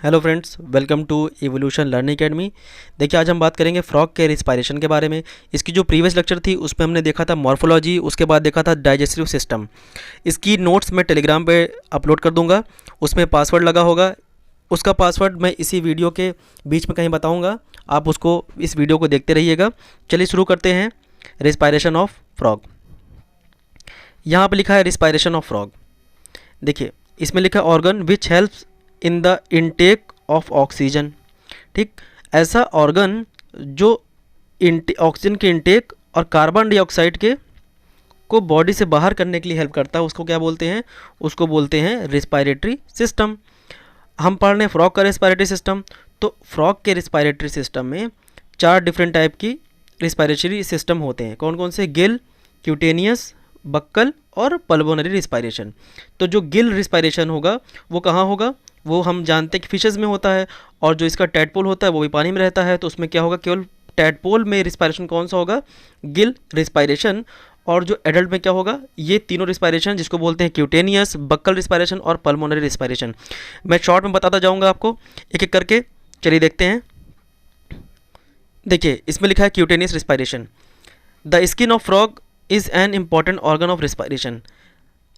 Hello friends, welcome to evolution learning academy. देखिए, आज हम बात करेंगे फ्रॉग के रिस्पायरेशन के बारे में। इसकी जो प्रीवियस लेक्चर थी उसमें हमने देखा था मॉर्फोलॉजी, उसके बाद देखा था डाइजेस्टिव सिस्टम। इसकी नोट्स मैं टेलीग्राम पे अपलोड कर दूंगा, उसमें पासवर्ड लगा होगा। उसका पासवर्ड मैं इसी वीडियो के बीच में कहीं बताऊँगा, आप उसको इस वीडियो को देखते रहिएगा। चलिए शुरू करते हैं। रिस्पायरेशन ऑफ फ्रॉग, यहाँ पर लिखा है रिस्पायरेशन ऑफ फ्रॉग। देखिए, इसमें लिखा है organ which helps in the intake of oxygen. ठीक, ऐसा ऑर्गन जो ऑक्सीजन के इनटेक और कार्बन डाइऑक्साइड के को बॉडी से बाहर करने के लिए हेल्प करता है, उसको क्या बोलते हैं? उसको बोलते हैं रिस्पायरेटरी सिस्टम। हम पढ़ रहे हैं फ्रॉग का रिस्पायरेटरी सिस्टम। तो फ्रॉग के रिस्पायरेटरी सिस्टम में 4 डिफरेंट टाइप की रिस्पायरेटरी सिस्टम होते हैं। कौन कौन से? गिल, क्यूटेनियस, बक्कल और पल्मोनरी रिस्पायरेशन। तो जो गिल रिस्पायरेशन होगा वो कहाँ होगा? वो हम जानते हैं कि फिशेज़ में होता है, और जो इसका टैडपोल होता है वो भी पानी में रहता है। तो उसमें क्या होगा? केवल टैडपोल में रिस्पायरेशन कौन सा होगा? गिल रिस्पायरेशन। और जो एडल्ट में क्या होगा? ये तीनों रिस्पायरेशन, जिसको बोलते हैं क्यूटेनियस, बक्कल रिस्पायरेशन और पल्मोनरी रिस्पायरेशन। मैं शॉर्ट में बताता जाऊँगा आपको एक एक करके। चलिए देखते हैं। देखिए, इसमें लिखा है cutaneous respiration. The skin of frog is an important organ of respiration.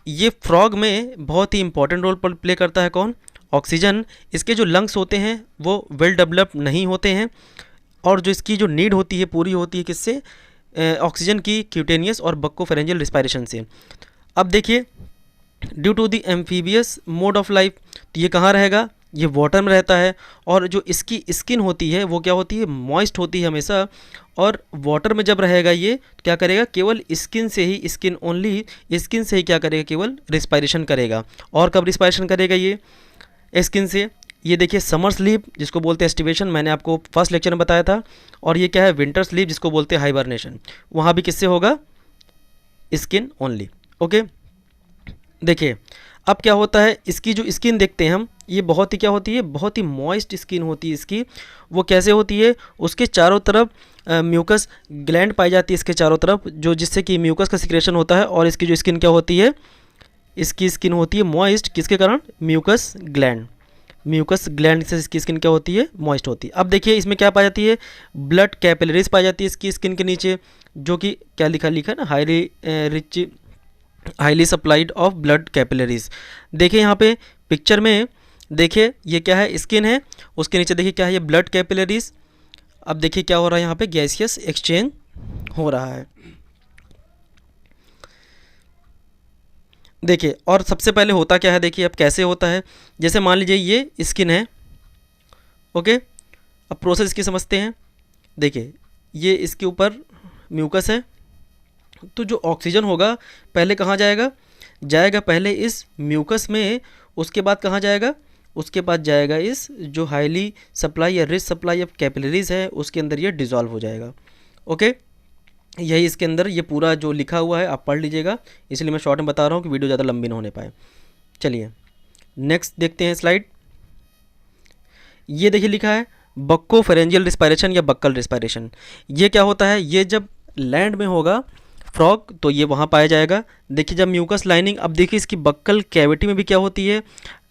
ये फ्रॉग में बहुत ही इंपॉर्टेंट रोल प्ले करता है। कौन? ऑक्सीजन। इसके जो लंग्स होते हैं वो वेल डेवलप्ड नहीं होते हैं, और जो इसकी जो नीड होती है पूरी होती है किससे? ऑक्सीजन की, क्यूटेनियस और बक्कोफेरेंजियल रिस्पायरेशन से। अब देखिए, due to the amphibious mode of life, तो ये कहाँ रहेगा? ये वाटर में रहता है। और जो इसकी स्किन होती है वो क्या होती है? मॉइस्ट होती है हमेशा। और वाटर में जब रहेगा ये तो क्या करेगा? केवल स्किन से ही, स्किन ओनली, स्किन से ही क्या करेगा? केवल रिस्पायरेशन करेगा। और कब रिस्पायरेशन करेगा ये? स्किन से। ये देखिए, समर स्लीप जिसको बोलते हैं एस्टिवेशन, मैंने आपको फर्स्ट लेक्चर में बताया था। और ये क्या है? विंटर स्लीप जिसको बोलते हैं हाइबरनेशन। वहाँ भी किससे होगा? Skin only. ओके, देखिए अब क्या होता है, इसकी जो स्किन देखते हैं हम, ये बहुत ही क्या होती है? बहुत ही मॉइस्ट स्किन होती है इसकी। वो कैसे होती है? उसके चारों तरफ म्यूकस ग्लैंड पाई जाती है इसके चारों तरफ, जो जिससे कि म्यूकस का सिक्रेशन होता है। और इसकी जो स्किन क्या होती है? इसकी स्किन होती है मॉइस्ट। किसके कारण? Mucus gland. म्यूकस ग्लैंड से इसकी स्किन क्या होती है? मॉइस्ट होती है। अब देखिए, इसमें क्या पाई जाती है? ब्लड कैपिलरीज पाई जाती है इसकी स्किन के नीचे, जो कि क्या लिखा है ना, highly supplied of blood capillaries. देखिए यहाँ पे पिक्चर में, देखिए ये क्या है? स्किन है, उसके नीचे देखिए क्या है? ये ब्लड कैपिलरीज। अब देखिए क्या हो रहा है यहाँ पे? गैसियस एक्सचेंज हो रहा है। देखिए, और सबसे पहले होता क्या है? देखिए अब कैसे होता है। जैसे मान लीजिए ये स्किन है, ओके। अब प्रोसेस इसकी समझते हैं। देखिए, ये इसके ऊपर म्यूकस है, तो जो ऑक्सीजन होगा पहले कहाँ जाएगा? जाएगा पहले इस म्यूकस में। उसके बाद कहाँ जाएगा? उसके बाद जाएगा इस जो हाईली सप्लाई या रिच सप्लाई ऑफ कैपिलरीज है, उसके अंदर ये डिज़ोल्व हो जाएगा। ओके, यही इसके अंदर ये पूरा जो लिखा हुआ है आप पढ़ लीजिएगा, इसलिए मैं शॉर्ट में बता रहा हूँ कि वीडियो ज़्यादा लंबी ना होने पाए। चलिए नेक्स्ट देखते हैं स्लाइड। ये देखिए लिखा है बक्कोफेरेंजियल रिस्पायरेशन या बक्कल रिस्पायरेशन। ये क्या होता है? ये जब लैंड में होगा फ्रॉग तो ये वहाँ पाया जाएगा। देखिए जब म्यूकस लाइनिंग, अब देखिए इसकी बक्कल कैविटी में भी क्या होती है?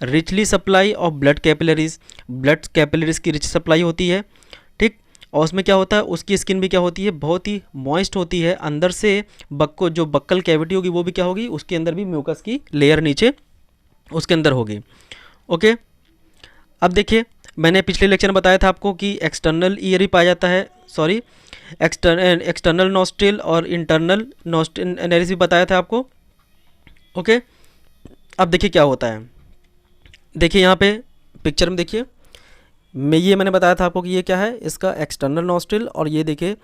Richly supply of blood capillaries. Blood capillaries की रिच सप्लाई होती है, ठीक। और उसमें क्या होता है? उसकी स्किन भी क्या होती है? बहुत ही मॉइस्ट होती है अंदर से। बक्को जो बक्कल कैविटी होगी वो भी क्या होगी? उसके अंदर भी म्यूकस की लेयर नीचे उसके अंदर होगी। ओके, अब देखिए मैंने पिछले लेक्चर में बताया था आपको कि एक्सटर्नल ईयर ही पाया जाता है, सॉरी एक्सटर्नल नॉस्ट्रिल और इंटरनल नॉस्ट्रिल एनालिसिस भी बताया था आपको। ओके, अब देखिए क्या होता है। देखिए यहाँ पे पिक्चर में देखिए, मैंने बताया था आपको कि ये क्या है? इसका एक्सटर्नल नॉस्ट्रिल। और ये देखिए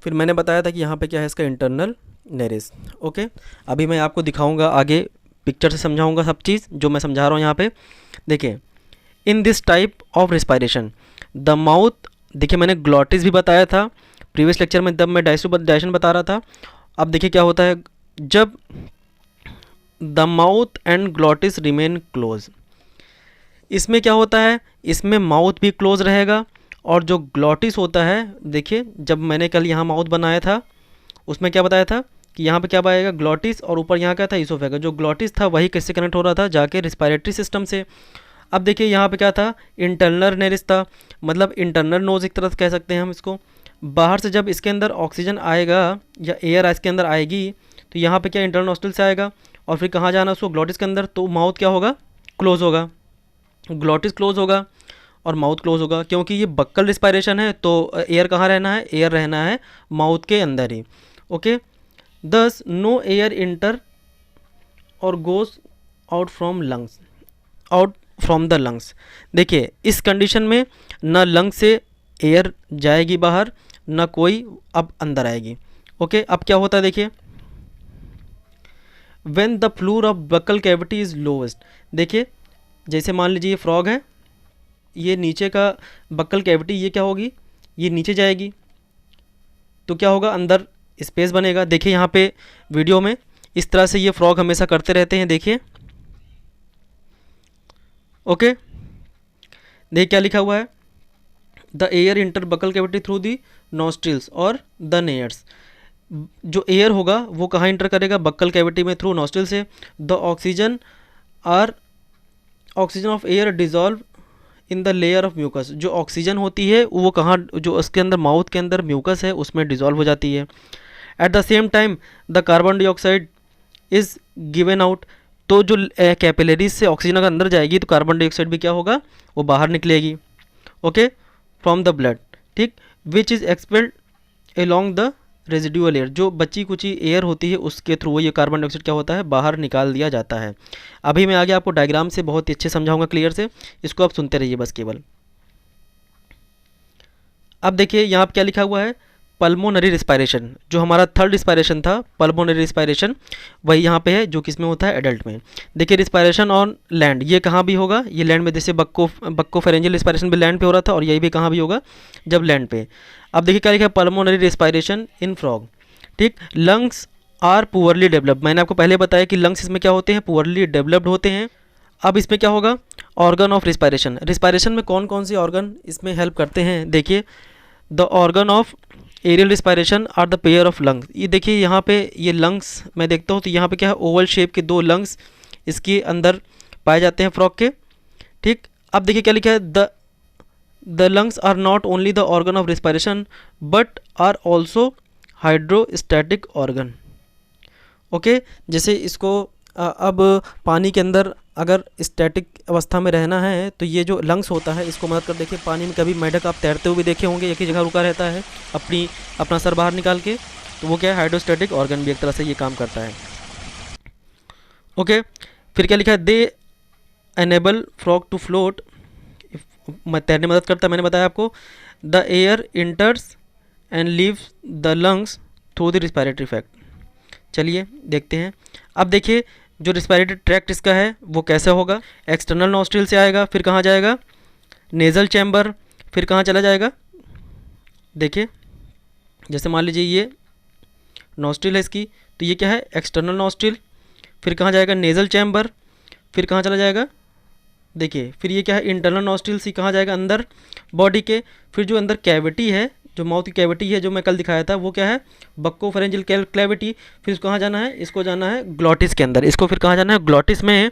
फिर मैंने बताया था कि यहाँ पे क्या है? इसका इंटरनल नेरिस। ओके, अभी मैं आपको दिखाऊंगा आगे, पिक्चर से समझाऊंगा सब चीज़ जो मैं समझा रहा हूँ यहाँ पे। देखिए, in this type of respiration the mouth, देखिए मैंने ग्लॉटिस भी बताया था प्रीवियस लेक्चर में, जब मैं डायजेशन बता रहा था। अब देखिए क्या होता है, जब the mouth and glottis remain close, इसमें क्या होता है? इसमें माउथ भी क्लोज रहेगा, और जो ग्लॉटिस होता है, देखिए जब मैंने कल यहाँ माउथ बनाया था उसमें क्या बताया था कि यहाँ पे क्या पाएगा? ग्लॉटिस, और ऊपर यहाँ क्या था? इसोफेगस। जो ग्लॉटिस था वही किससे कनेक्ट हो रहा था? जाके रिस्पायरेटरी सिस्टम से। अब देखिए यहाँ पे क्या था, इंटरनल नेरिस था, मतलब इंटरनल नोज एक तरह से कह सकते हैं हम इसको। बाहर से जब इसके अंदर ऑक्सीजन आएगा या एयर इसके अंदर आएगी तो यहाँ पे क्या इंटरनल नॉस्ट्रिल से आएगा और फिर कहाँ जाना उसको, ग्लॉटिस के अंदर, तो माउथ क्या होगा, क्लोज होगा, ग्लॉटिस क्लोज होगा और माउथ क्लोज होगा। क्योंकि ये बक्कल रिस्पायरेशन है तो एयर कहाँ रहना है, एयर रहना है माउथ के अंदर ही। ओके, दस नो एयर इंटर और goes out from lungs, out from the lungs. देखिए इस कंडीशन में न लंग से एयर जाएगी बाहर, न कोई अब अंदर आएगी। ओके, अब क्या होता है देखिए, when the floor of buccal cavity is lowest. देखिए जैसे मान लीजिए ये फ्रॉग है, ये नीचे का बक्कल कैविटी ये क्या होगी, ये नीचे जाएगी तो क्या होगा, अंदर स्पेस बनेगा। देखिए यहाँ पे वीडियो में इस तरह से ये फ्रॉग हमेशा करते रहते हैं, देखिए। ओके, देखिए क्या लिखा हुआ है, the air enter buccal cavity through the nostrils और द नेयर्स। जो एयर होगा वो कहाँ इंटर करेगा, बक्कल कैविटी में थ्रू नॉस्ट्रिल से। The oxygen of air dissolve in the layer of mucus. जो ऑक्सीजन होती है वो कहाँ, जो उसके अंदर माउथ के अंदर म्यूकस है उसमें डिजॉल्व हो जाती है। At the same time the carbon dioxide is given out. तो जो कैपिलरीज से ऑक्सीजन अगर अंदर जाएगी तो कार्बन डाइऑक्साइड भी क्या होगा, वो बाहर निकलेगी। ओके, फ्रॉम द ब्लड, ठीक, which is expelled along the residual air. जो बची कुची एयर होती है उसके थ्रू ये कार्बन डाइऑक्साइड क्या होता है, बाहर निकाल दिया जाता है। अभी मैं आगे आपको डायग्राम से बहुत ही अच्छे समझाऊंगा क्लियर से, इसको आप सुनते रहिए बस केवल। अब देखिए यहाँ पे क्या लिखा हुआ है, पल्मोनरी रिस्पायरेशन। जो हमारा थर्ड रिस्पायरेशन था पल्मोनरी रिस्पायरेशन, वही यहाँ पे है जो किसमें होता है, एडल्ट में। देखिए रिस्पायरेशन ऑन लैंड, ये कहाँ भी होगा, ये लैंड में, जैसे बक्कोफेरेंजियल रिस्पायरेशन भी लैंड पे हो रहा था और यही भी कहाँ भी होगा, जब लैंड पे। अब देखिए क्या लिखा है, पल्मोनरी रिस्पायरेशन इन फ्रॉग, ठीक। Lungs are poorly developed. मैंने आपको पहले बताया कि लंग्स इसमें क्या होते हैं, पुअरली डेवलप्ड होते हैं। अब इसमें क्या होगा, ऑर्गन ऑफ रिस्पायरेशन। रिस्पायरेशन में कौन कौन सी ऑर्गन इसमें हेल्प करते हैं, देखिए the organ of aerial respiration are the pair of lungs. ये देखिए यहाँ पे ये लंग्स मैं देखता हूँ तो यहाँ पे क्या है, ओवल शेप के दो लंग्स इसके अंदर पाए जाते हैं फ्रॉग के, ठीक। अब देखिए क्या लिखा है, the lungs are not only the organ of respiration but are also hydrostatic organ. Okay, जैसे इसको अब पानी के अंदर अगर स्टैटिक अवस्था में रहना है तो ये जो लंग्स होता है इसको मदद कर। देखिए पानी में कभी मेढक आप तैरते हुए देखे होंगे, एक ही जगह रुका रहता है अपना सर बाहर निकाल के, तो वो क्या है, हाइड्रोस्टैटिक ऑर्गन भी एक तरह से ये काम करता है। ओके, फिर क्या लिखा है, दे एनेबल फ्रॉग टू फ्लोट, तैरने मदद करता है, मैंने बताया आपको। The air इंटर्स and leaves the lungs through the respiratory fact. चलिए देखते हैं। अब देखिए जो रिस्पायरेटरी ट्रैक्ट इसका है वो कैसे होगा, एक्सटर्नल नॉस्ट्रिल से आएगा, फिर कहाँ जाएगा, नेज़ल चैम्बर, फिर कहाँ चला जाएगा, देखिए जैसे मान लीजिए ये नॉस्ट्रिल है इसकी, तो ये क्या है, एक्सटर्नल नॉस्ट्रिल, फिर कहाँ जाएगा, नेज़ल चैम्बर, फिर कहाँ चला जाएगा, देखिए फिर ये क्या है, इंटरनल नॉस्ट्रिल से कहाँ जाएगा, अंदर बॉडी के। फिर जो अंदर कैविटी है, जो माउथ की कैविटी है जो मैं कल दिखाया था, वो क्या है, बक्कोफेरेंजियल कैविटी। फिर इसको कहाँ जाना है, इसको जाना है ग्लॉटिस के अंदर, इसको फिर कहाँ जाना है, ग्लॉटिस में।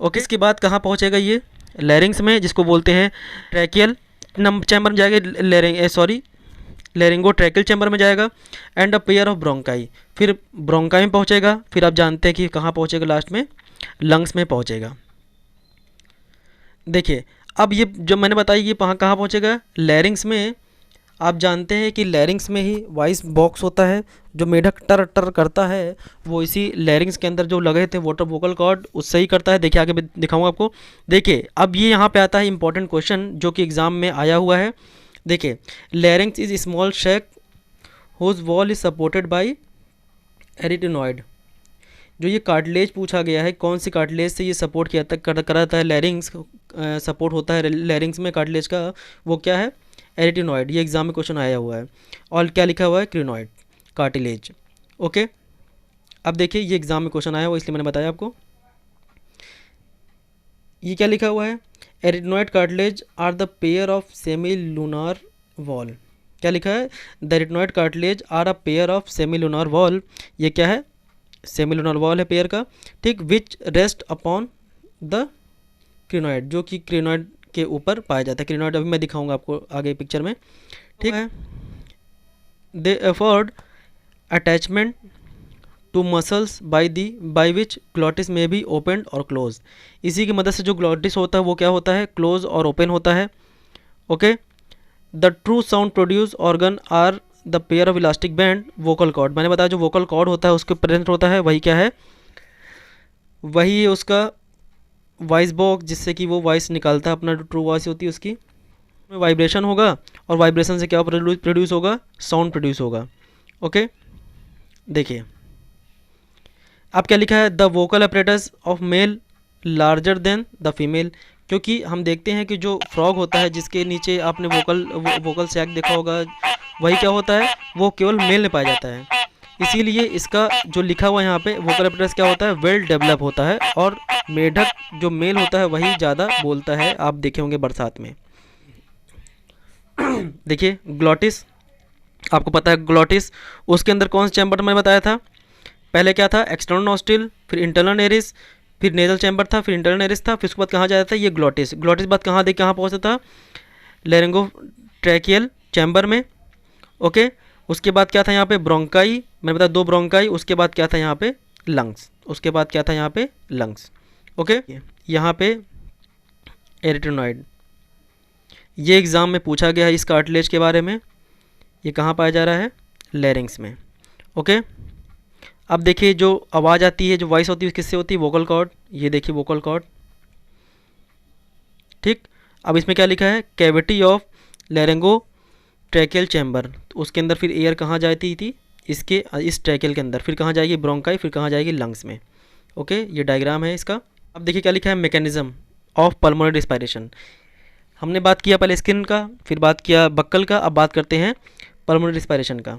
ओके, इसके बाद कहाँ पहुँचेगा ये, लैरिंग्स में, जिसको बोलते हैं ट्रैकियल चैम्बर में जाएगा, लैरिंगो ट्रैकियल चैम्बर में जाएगा। And a pair of bronchi, फिर ब्रोंकाई में पहुँचेगा, फिर आप जानते हैं कि कहाँ पहुँचेगा, लास्ट में लंग्स में पहुँचेगा। देखिए अब ये जब मैंने बताया ये कहाँ पहुँचेगा, लैरिंग्स में। आप जानते हैं कि लैरिंग्स में ही वॉइस बॉक्स होता है, जो मेढक टर टर करता है वो इसी लैरिंग्स के अंदर जो लगे थे वाटर वोकल कॉर्ड उससे ही करता है। देखिए आगे दिखाऊंगा आपको। देखिए अब ये यहाँ पे आता है इंपॉर्टेंट क्वेश्चन जो कि एग्जाम में आया हुआ है। देखिए larynx is small sac whose wall is supported by arytenoid. जो ये कार्टिलेज पूछा गया है, कौन सी कार्टिलेज से ये सपोर्ट किया कराता है, लैरिंग्स सपोर्ट होता है लैरिंग्स में कार्टिलेज का, वो क्या है, एरिटेनॉइड। ये एग्जाम में क्वेश्चन आया हुआ है। और क्या लिखा हुआ है, क्रिनॉइड कार्टिलेज। ओके, अब देखिए ये एग्जाम में क्वेश्चन आया हुआ इसलिए मैंने बताया आपको। ये क्या लिखा हुआ है, arytenoid cartilage are the pair of semi lunar wall. क्या लिखा है, the arytenoid cartilage are a pair of semi lunar wall. ये क्या है, सेमी लूनार वॉल है पेयर का, ठीक, which rest upon the cricoid, जो कि क्रिनॉइड के ऊपर पाया जाता है। क्रिनॉइड अभी मैं दिखाऊंगा आपको आगे पिक्चर में, ठीक है। They afford attachment to muscles by which glottis may be open और क्लोज। इसी की मदद से जो ग्लॉटिस होता है वो क्या होता है, क्लोज और ओपन होता है। Okay, the true sound produce organ are the pair of elastic band vocal cord. मैंने बताया जो वोकल कॉर्ड होता है उसके प्रेजेंट होता है, वही क्या है, वही है उसका वॉइस बॉक्स, जिससे कि वो वॉइस निकालता है, अपना जो ट्रू वॉइस होती है उसकी वाइब्रेशन होगा, और वाइब्रेशन से क्या प्रोड्यूस होगा, साउंड प्रोड्यूस होगा। ओके, देखिए अब क्या लिखा है, the vocal apparatus of male larger than the female. क्योंकि हम देखते हैं कि जो फ्रॉग होता है जिसके नीचे आपने वोकल सैक देखा होगा, वही क्या होता है, वो केवल मेल में पाया जाता है। इसीलिए इसका जो लिखा हुआ यहाँ पे वोकल अपरेटस क्या होता है, वेल डेवलप होता है, और मेढक जो मेल होता है वही ज़्यादा बोलता है। आप देखे होंगे बरसात में। देखिए ग्लॉटिस, आपको पता है ग्लॉटिस, उसके अंदर कौन सा चैम्बर मैंने बताया था, पहले क्या था, एक्सटर्नल नॉस्ट्रिल, फिर इंटरनल एरिस, फिर नेजल चैम्बर था, फिर इंटरनल एरिस था, फिर उसके बाद कहाँ जाता था, ये ग्लॉटिस। ग्लॉटिस बाद कहाँ पहुँचता था, लेरिंगो ट्रैकियल चैम्बर में। ओके, उसके बाद क्या था यहाँ पे, ब्रोंकाई, मैंने बताया 2 ब्रोंकाई। उसके बाद क्या था यहाँ पे, लंग्स। उसके बाद क्या था यहाँ पे, लंग्स। ओके, यहाँ पे एरिटेनॉइड, ये एग्ज़ाम में पूछा गया है इस कार्टिलेज के बारे में। ये कहाँ पाया जा रहा है, लैरिंग्स में। ओके, अब देखिए जो आवाज़ आती है, जो वॉइस होती है, किससे होती है, वोकल कॉर्ड। ये देखिए वोकल कॉर्ड, ठीक। अब इसमें क्या लिखा है, cavity of laryngo tracheal chamber. तो उसके अंदर फिर एयर कहाँ जाती थी, इस ट्रैकियल के अंदर, फिर कहाँ जाएगी, ब्रोंकाई, फिर कहाँ जाएगी, लंग्स में। ओके, ये डायग्राम है इसका। अब देखिए क्या लिखा है, मैकेनिज्म ऑफ पल्मोनरी रिस्पायरेशन। हमने बात किया पहले स्किन का, फिर बात किया बक्कल का, अब बात करते हैं पल्मोनरी रिस्पायरेशन का।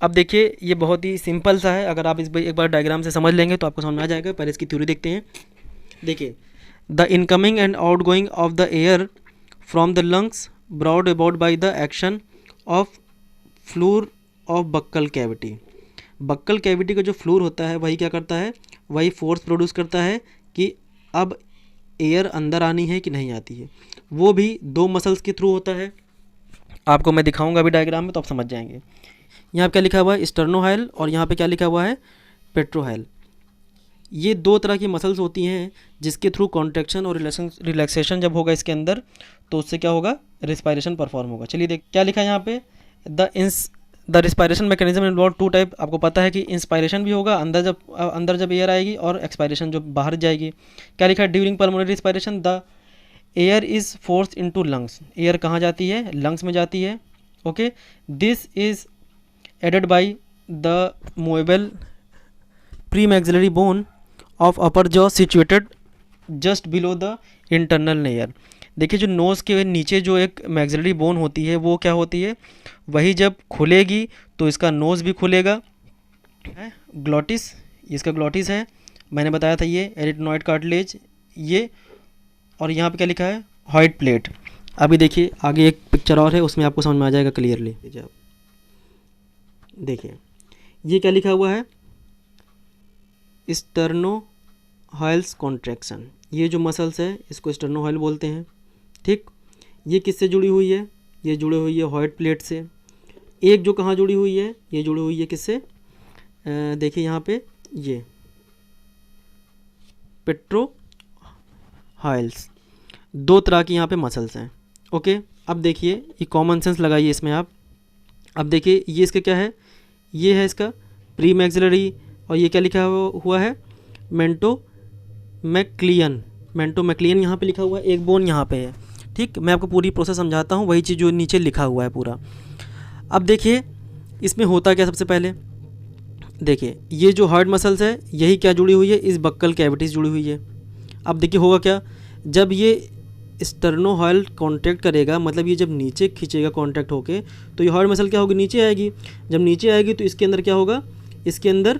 अब देखिए ये बहुत ही सिंपल सा है, अगर आप इस एक बार डायग्राम से समझ लेंगे तो आपको समझ में आ जाएगा। पहले इसकी थ्योरी देखते हैं। देखिए, the incoming and out going of the air from the lungs broad about by the action of floor of buccal cavity. Buccal cavity का जो फ्लोर होता है वही क्या करता है, वही फोर्स प्रोड्यूस करता है कि अब एयर अंदर आनी है कि नहीं आती है। वो भी 2 मसल्स के थ्रू होता है। आपको मैं दिखाऊंगा अभी डायग्राम में तो आप समझ जाएंगे। यहाँ पे क्या लिखा हुआ है, स्टर्नोहाइल, और यहाँ पे क्या लिखा हुआ है, पेट्रोहाइल। ये 2 तरह की मसल्स होती हैं जिसके थ्रू कॉन्ट्रैक्शन और रिलैक्सेशन जब होगा इसके अंदर, तो उससे क्या होगा, रिस्पायरेशन परफॉर्म होगा। चलिए देख क्या लिखा है यहाँ पे, the respiration mechanism involve 2 type. आपको पता है कि इंस्पायरेशन भी होगा अंदर जब एयर आएगी, और एक्सपायरेशन जो बाहर जाएगी। क्या लिखा है, during pulmonary respiration the air is force into lungs. Air कहाँ जाती है, लंग्स में जाती है। Okay, this is aided by the movable pre maxillary bone of upper jaw situated just below the internal layer. देखिए जो नोज़ के नीचे जो एक मैक्सिलरी बोन होती है वो क्या होती है, वही जब खुलेगी तो इसका नोज़ भी खुलेगा। ग्लॉटिस, इसका ग्लॉटिस है, मैंने बताया था ये एरिटेनॉइड कार्टिलेज ये। और यहाँ पे क्या लिखा है, हॉइड प्लेट। अभी देखिए आगे एक पिक्चर और है, उसमें आपको समझ में आ जाएगा क्लियरली। देखिए ये क्या लिखा हुआ है, स्टर्नोहाइल्स कॉन्ट्रैक्शन। ये जो मसल्स है इसको स्टर्नोहाइल बोलते हैं, ठीक। ये किससे जुड़ी हुई है, ये जुड़ी हुई है हॉइड प्लेट से। एक जो कहाँ जुड़ी हुई है, ये जुड़ी हुई है किससे, देखिए यहाँ पे ये पेट्रोहाइल्स। 2 तरह की यहाँ पे मसल्स हैं। ओके, अब देखिए ये कॉमन सेंस लगाइए इसमें आप। अब देखिए ये इसका क्या है, ये है इसका प्री मैक्सिलरी, और ये क्या लिखा हुआ है, मेंटो मैक्लियन यहाँ पे लिखा हुआ है, एक बोन यहाँ पे है, ठीक। मैं आपको पूरी प्रोसेस समझाता हूँ, वही चीज़ जो नीचे लिखा हुआ है पूरा। अब देखिए इसमें होता क्या, सबसे पहले देखिए ये जो हार्ड मसल्स है यही क्या जुड़ी हुई है, इस बक्कल कैविटीज़ जुड़ी हुई है। अब देखिए होगा क्या, जब ये स्टर्नोहाइल कॉन्ट्रैक्ट करेगा, मतलब ये जब नीचे खींचेगा कॉन्ट्रैक्ट होके, तो ये हार्ड मसल क्या होगी, नीचे आएगी। जब नीचे आएगी तो इसके अंदर क्या होगा, इसके अंदर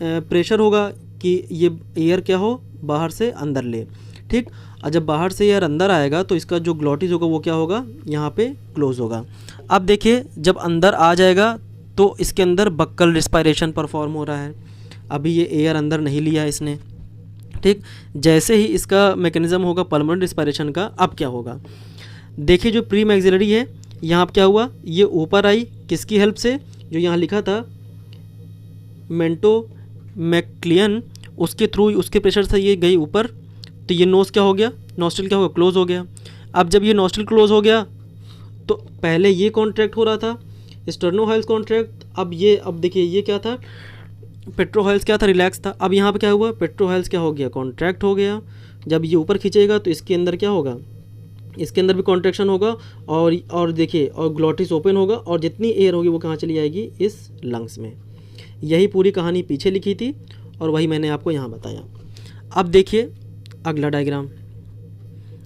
प्रेशर होगा कि ये एयर क्या हो, बाहर से अंदर ले, ठीक। और जब बाहर से एयर अंदर आएगा तो इसका जो ग्लॉटिस होगा वो क्या होगा, यहाँ पे क्लोज होगा। अब देखिए जब अंदर आ जाएगा तो इसके अंदर बक्कल रिस्पायरेशन परफॉर्म हो रहा है। अभी ये एयर अंदर नहीं लिया इसने, ठीक। जैसे ही इसका मैकेनिज्म होगा पल्मोनरी रिस्पायरेशन का, अब क्या होगा, देखिए जो प्री मैक्सिलरी है यहाँ पर क्या हुआ, ये ऊपर आई किसकी हेल्प से, जो यहाँ लिखा था मेंटो मैक्लियन, उसके थ्रू, उसके प्रेशर से ये गई ऊपर, तो ये नोज क्या हो गया, नॉस्ट्रिल क्या हो गया, क्लोज हो गया। अब जब ये नॉस्ट्रिल क्लोज हो गया तो पहले ये कॉन्ट्रैक्ट हो रहा था, स्टर्नोहाइल्स कॉन्ट्रैक्ट, अब देखिए ये क्या था, पेट्रोहाइल्स क्या था, रिलैक्स था। अब यहाँ पे क्या हुआ, पेट्रोहाइल्स क्या हो गया, कॉन्ट्रैक्ट हो गया। जब ये ऊपर खींचेगा तो इसके अंदर क्या होगा, इसके अंदर भी कॉन्ट्रैक्शन होगा, और देखिए और ग्लॉटिस ओपन होगा, और जितनी एयर होगी वो कहाँ चली जाएगी, इस लंग्स में। यही पूरी कहानी पीछे लिखी थी और वही मैंने आपको यहाँ बताया। अब देखिए अगला डायग्राम,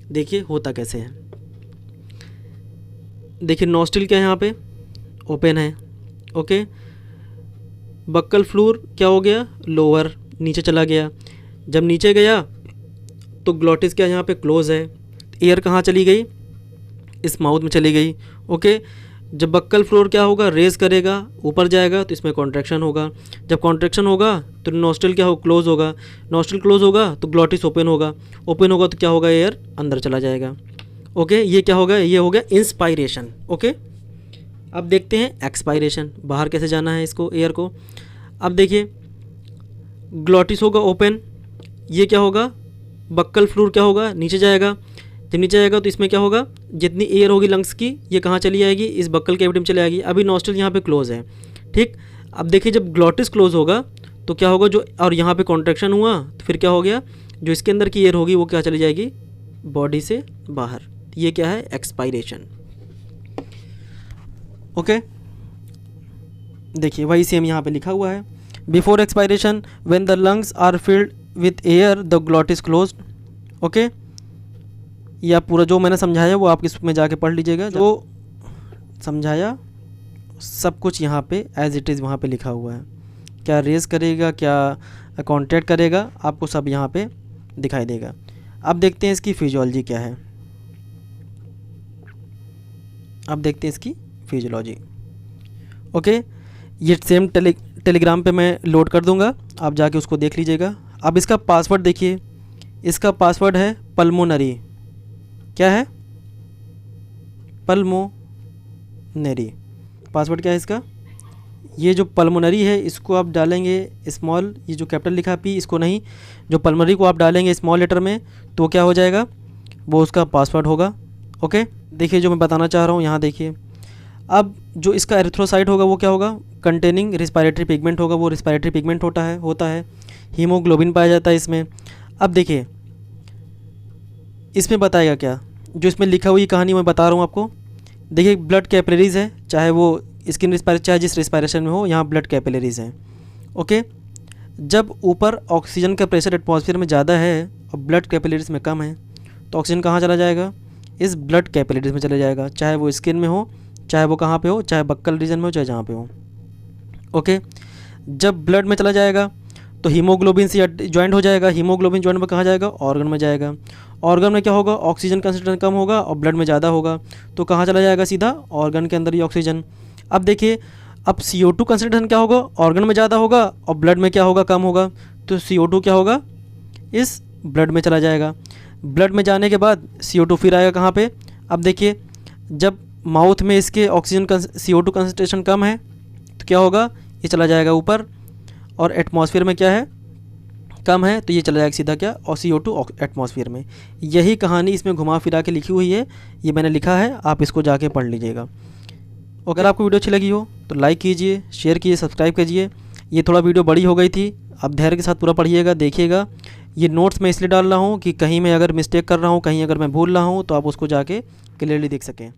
देखिए होता कैसे है। देखिए नॉस्ट्रिल क्या है यहाँ पे, ओपन है, ओके। बक्कल फ्लोर क्या हो गया, लोअर, नीचे चला गया। जब नीचे गया तो ग्लॉटिस क्या यहाँ पे क्लोज है, एयर कहाँ चली गई, इस माउथ में चली गई, ओके। जब बक्कल फ्लोर क्या होगा, रेज करेगा, ऊपर जाएगा तो इसमें कॉन्ट्रैक्शन होगा। जब कॉन्ट्रैक्शन होगा तो नॉस्ट्रिल क्या हो, क्लोज होगा। नॉस्ट्रिल क्लोज होगा तो ग्लॉटिस ओपन होगा। ओपन होगा तो क्या होगा, एयर अंदर चला जाएगा, ओके। ये क्या होगा, ये हो गया इंस्पायरेशन, ओके। अब देखते हैं एक्सपायरेशन, बाहर कैसे जाना है इसको, एयर को। अब देखिए ग्लॉटिस होगा ओपन, ये क्या होगा, बक्कल फ्लोर क्या होगा, नीचे जाएगा। जब नीचे आएगा तो इसमें क्या होगा, जितनी एयर होगी लंग्स की ये कहाँ चली जाएगी, इस बक्कल कैविटी में चली आएगी। अभी नॉस्ट्रिल यहाँ पे क्लोज है, ठीक। अब देखिए जब ग्लॉटिस क्लोज होगा तो क्या होगा, जो और यहाँ पे कॉन्ट्रैक्शन हुआ तो फिर क्या हो गया, जो इसके अंदर की एयर होगी वो क्या चली जाएगी, बॉडी से बाहर। ये क्या है, एक्सपायरेशन, ओके। देखिए वही सेम यहाँ पे लिखा हुआ है, before expiration when the lungs are filled with air the glottis closed, okay. या पूरा जो मैंने समझाया वो आप इसमें जाके पढ़ लीजिएगा, जो समझाया सब कुछ यहाँ पे एज इट इज़ वहाँ पे लिखा हुआ है। क्या रेज करेगा, क्या कॉन्ट्रैक्ट करेगा, आपको सब यहाँ पे दिखाई देगा। अब देखते हैं इसकी फिजियोलॉजी क्या है, अब देखते हैं इसकी फिजियोलॉजी, ओके। ये सेम टेलीग्राम पे मैं लोड कर दूंगा, आप जाके उसको देख लीजिएगा। अब इसका पासवर्ड देखिए, इसका पासवर्ड है पल्मोनरी, क्या है, पल्मोनरी। पासवर्ड क्या है इसका, ये जो पल्मोनरी है इसको आप डालेंगे स्मॉल, ये जो कैपिटल लिखा पी इसको नहीं, जो पल्मोनरी को आप डालेंगे स्मॉल लेटर में तो क्या हो जाएगा, वो उसका पासवर्ड होगा, ओके। देखिए जो मैं बताना चाह रहा हूँ यहाँ देखिए, अब जो इसका एरिथ्रोसाइट होगा वो क्या होगा, कंटेनिंग रिस्पायरेटरी पिगमेंट होगा, वो रिस्पायरेटरी पिगमेंट होता है। हीमोग्लोबिन पाया जाता है इसमें। अब देखिए इसमें बताएगा क्या, जो इसमें लिखा हुई कहानी मैं बता रहा हूँ आपको। देखिए ब्लड कैपिलरीज है, चाहे वो स्किन रिस्पायरेशन, चाहे जिस रिस्पायरेशन में हो, यहाँ ब्लड कैपिलरीज हैं, ओके। जब ऊपर ऑक्सीजन का प्रेशर एटमॉस्फेयर में ज़्यादा है और ब्लड कैपिलरीज में कम है तो ऑक्सीजन कहाँ चला जाएगा, इस ब्लड कैपिलरीज में चले जाएगा, चाहे वो स्किन में हो, चाहे वो कहाँ पे हो, चाहे बक्कल रीजन में हो, चाहे जहाँ पे हो, ओके। जब ब्लड में चला जाएगा तो हीमोग्लोबिन से ज्वाइंट हो जाएगा, हीमोग्लोबिन ज्वाइंट में कहाँ जाएगा, ऑर्गन में जाएगा। ऑर्गन में क्या होगा, ऑक्सीजन कंसंट्रेशन कम होगा और ब्लड में ज़्यादा होगा तो कहाँ चला जाएगा, सीधा ऑर्गन के अंदर ही ऑक्सीजन। अब देखिए अब CO2 कंसंट्रेशन क्या होगा, ऑर्गन में ज़्यादा होगा और ब्लड में क्या होगा, कम होगा, तो CO2 क्या होगा, इस ब्लड में चला जाएगा। ब्लड में जाने के बाद CO2 फिर आएगा कहाँ पे, अब देखिए जब माउथ में इसके ऑक्सीजन CO2 कंसंट्रेशन कम है तो क्या होगा, ये चला जाएगा ऊपर, और एटमॉस्फेयर में क्या है, कम है, तो ये चला जाएगा सीधा क्या, और CO2 एटमॉस्फेयर में। यही कहानी इसमें घुमा फिरा के लिखी हुई है, ये मैंने लिखा है, आप इसको जाके पढ़ लीजिएगा। अगर आपको वीडियो अच्छी लगी हो तो लाइक कीजिए, शेयर कीजिए, सब्सक्राइब कीजिए। ये थोड़ा वीडियो बड़ी हो गई थी, आप धैर्य के साथ पूरा पढ़िएगा, देखिएगा। ये नोट्स मैं इसलिए डाल रहा हूँ कि कहीं मैं अगर मिस्टेक कर रहा हूँ, कहीं अगर मैं भूल रहा हूँ तो आप उसको जाके क्लियरली देख सकें।